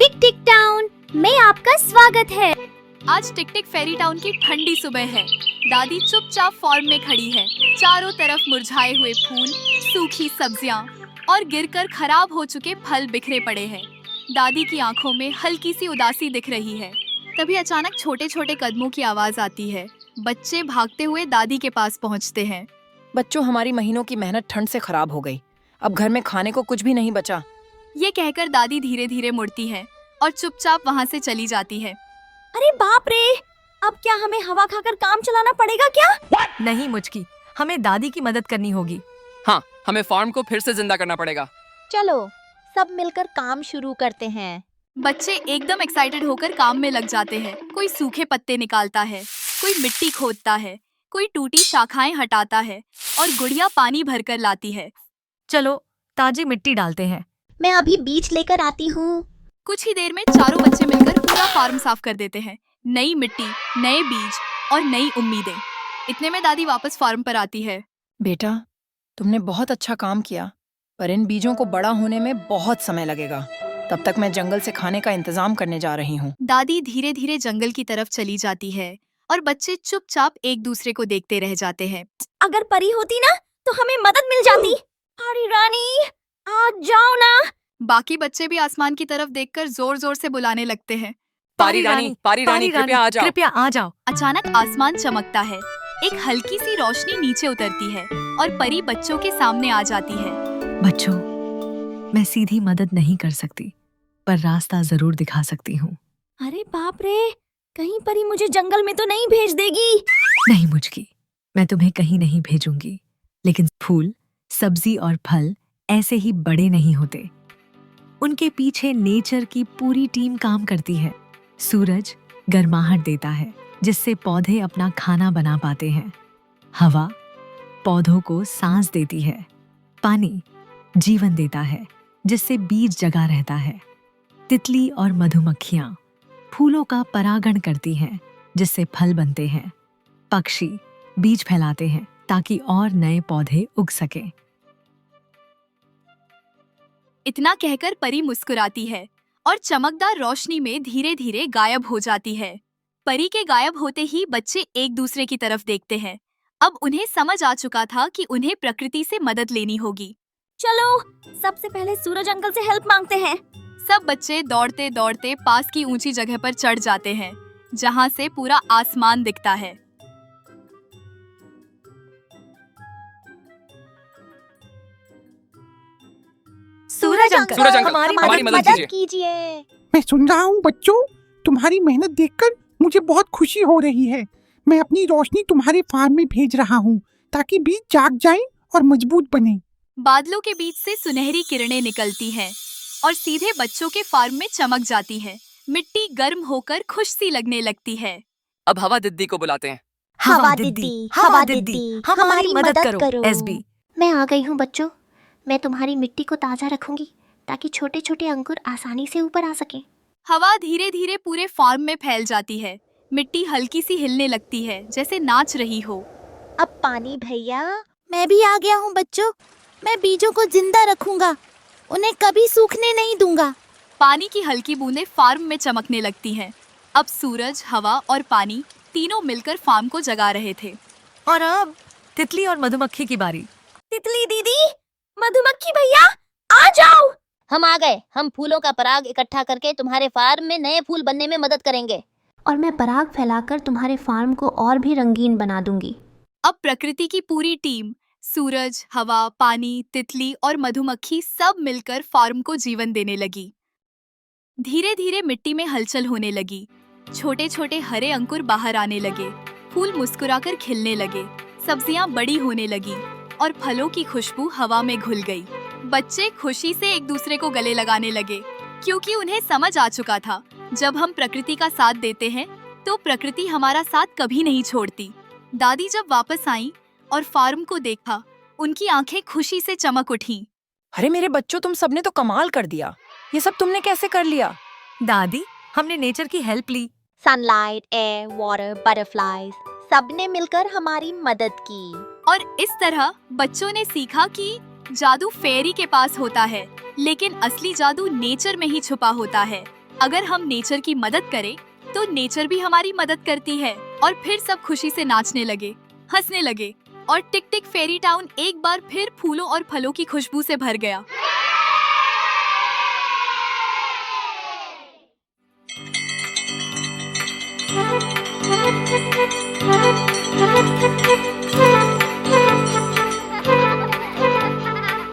टिक टिक town में आपका स्वागत है। आज टिक टिक फेरी टाउन की ठंडी सुबह है। दादी चुपचाप फार्म में खड़ी है। चारों तरफ मुरझाए हुए फूल, सूखी सब्जियां और गिरकर खराब हो चुके फल बिखरे पड़े हैं। दादी की आंखों में हल्की सी उदासी दिख रही है। तभी अचानक छोटे छोटे कदमों की आवाज आती है। बच्चे भागते हुए दादी के पास पहुंचते हैं। बच्चों, हमारी महीनों की मेहनत ठंड से खराब हो गई। अब घर में खाने को कुछ भी नहीं बचा। ये कहकर दादी धीरे धीरे मुड़ती है और चुपचाप वहाँ से चली जाती है। अरे बाप रे, अब क्या हमें हवा खाकर काम चलाना पड़ेगा क्या? नहीं मुचकी, हमें दादी की मदद करनी होगी। हाँ, हमें फार्म को फिर से जिंदा करना पड़ेगा। चलो सब मिलकर काम शुरू करते हैं। बच्चे एकदम एक्साइटेड होकर काम में लग जाते हैं। कोई सूखे पत्ते निकालता है, कोई मिट्टी खोदता है, कोई टूटी शाखाएं हटाता है और गुड़िया पानी भरकर लाती है। चलो ताजी मिट्टी डालते हैं। मैं अभी बीज लेकर आती हूँ। कुछ ही देर में चारों बच्चे मिलकर पूरा फार्म साफ कर देते हैं। नई मिट्टी, नए बीज और नई उम्मीदें। इतने में दादी वापस फार्म पर आती है। बेटा, तुमने बहुत अच्छा काम किया, पर इन बीजों को बड़ा होने में बहुत समय लगेगा। तब तक मैं जंगल से खाने का इंतजाम करने जा रही हूँ। दादी धीरे धीरे जंगल की तरफ चली जाती है और बच्चे चुपचाप एक दूसरे को देखते रह जाते हैं। अगर परी होती ना तो हमें मदद मिल जाती। हरी रानी, आ जाओ ना। बाकी बच्चे भी आसमान की तरफ देखकर जोर जोर से बुलाने लगते हैं। पारी रानी, कृपया आ जाओ। कृपया आ जाओ। अचानक आसमान चमकता है। एक हल्की सी रोशनी नीचे उतरती है और परी बच्चों के सामने आ जाती है। बच्चों, मैं सीधी मदद नहीं कर सकती, पर रास्ता जरूर दिखा सकती हूँ। अरे बाप रे, कहीं परी मुझे जंगल में तो नहीं भेज देगी? नहीं मुचकी, मैं तुम्हें कहीं नहीं भेजूंगी, लेकिन फूल, सब्जी और फल ऐसे ही बड़े नहीं होते। उनके पीछे नेचर की पूरी टीम काम करती है। सूरज गर्माहट देता है, जिससे पौधे अपना खाना बना पाते हैं। हवा पौधों को सांस देती है। पानी जीवन देता है, जिससे बीज जगा रहता है। तितली और मधुमक्खियां फूलों का परागण करती हैं, जिससे फल बनते हैं। पक्षी बीज फैलाते हैं ताकि और नए पौधे उग सकें। इतना कहकर परी मुस्कुराती है और चमकदार रोशनी में धीरे धीरे गायब हो जाती है। परी के गायब होते ही बच्चे एक दूसरे की तरफ देखते हैं। अब उन्हें समझ आ चुका था कि उन्हें प्रकृति से मदद लेनी होगी। चलो सबसे पहले सूरज अंकल से हेल्प मांगते हैं। सब बच्चे दौड़ते दौड़ते पास की ऊंची जगह पर चढ़ जाते हैं, जहां से पूरा आसमान दिखता है। सूरज अंकल, हमारी मदद कीजिए। मैं सुन रहा हूँ बच्चों, तुम्हारी मेहनत देखकर मुझे बहुत खुशी हो रही है। मैं अपनी रोशनी तुम्हारे फार्म में भेज रहा हूँ ताकि बीज जाग जाएं और मजबूत बने। बादलों के बीच से सुनहरी किरणें निकलती हैं और सीधे बच्चों के फार्म में चमक जाती है। मिट्टी गर्म होकर खुश सी लगने लगती है। अब हवा दीदी को बुलाते हैं। हवा दीदी, हवा दीदी, हमारी मदद करो। एसबी, मैं आ गई हूँ बच्चों। मैं तुम्हारी मिट्टी को ताजा रखूंगी ताकि छोटे छोटे अंकुर आसानी से ऊपर आ सकें। हवा धीरे धीरे पूरे फार्म में फैल जाती है। मिट्टी हल्की सी हिलने लगती है, जैसे नाच रही हो। अब पानी भैया। मैं भी आ गया हूँ बच्चों। मैं बीजों को जिंदा रखूंगा, उन्हें कभी सूखने नहीं दूंगा। पानी की हल्की बूंदें फार्म में चमकने लगती हैं। अब सूरज, हवा और पानी तीनों मिलकर फार्म को जगा रहे थे। और अब तितली और मधुमक्खी की बारी। तितली दीदी, मधुमक्खी भैया, आ जाओ। हम आ गए। हम फूलों का पराग इकट्ठा करके तुम्हारे फार्म में नए फूल बनने में मदद करेंगे। और मैं पराग फैलाकर तुम्हारे फार्म को और भी रंगीन बना दूंगी। अब प्रकृति की पूरी टीम, सूरज, हवा, पानी, तितली और मधुमक्खी सब मिलकर फार्म को जीवन देने लगी। धीरे धीरे मिट्टी में हलचल होने लगी। छोटे छोटे हरे अंकुर बाहर आने लगे। फूल मुस्कुराकर खिलने लगे। सब्जियां बड़ी होने लगी और फलों की खुशबू हवा में घुल गई। बच्चे खुशी से एक दूसरे को गले लगाने लगे, क्योंकि उन्हें समझ आ चुका था, जब हम प्रकृति का साथ देते हैं तो प्रकृति हमारा साथ कभी नहीं छोड़ती। दादी जब वापस आई और फार्म को देखा, उनकी आंखें खुशी से चमक उठी। अरे मेरे बच्चों, तुम सबने तो कमाल कर दिया। ये सब तुमने कैसे कर लिया? दादी, हमने नेचर की हेल्प ली। सनलाइट, एयर, वाटर, बटरफ्लाईज सबने मिलकर हमारी मदद की। और इस तरह बच्चों ने सीखा कि जादू फेरी के पास होता है, लेकिन असली जादू नेचर में ही छुपा होता है। अगर हम नेचर की मदद करें तो नेचर भी हमारी मदद करती है। और फिर सब खुशी से नाचने लगे, हंसने लगे और टिक टिक फेरी टाउन एक बार फिर फूलों और फलों की खुशबू से भर गया। Thank you.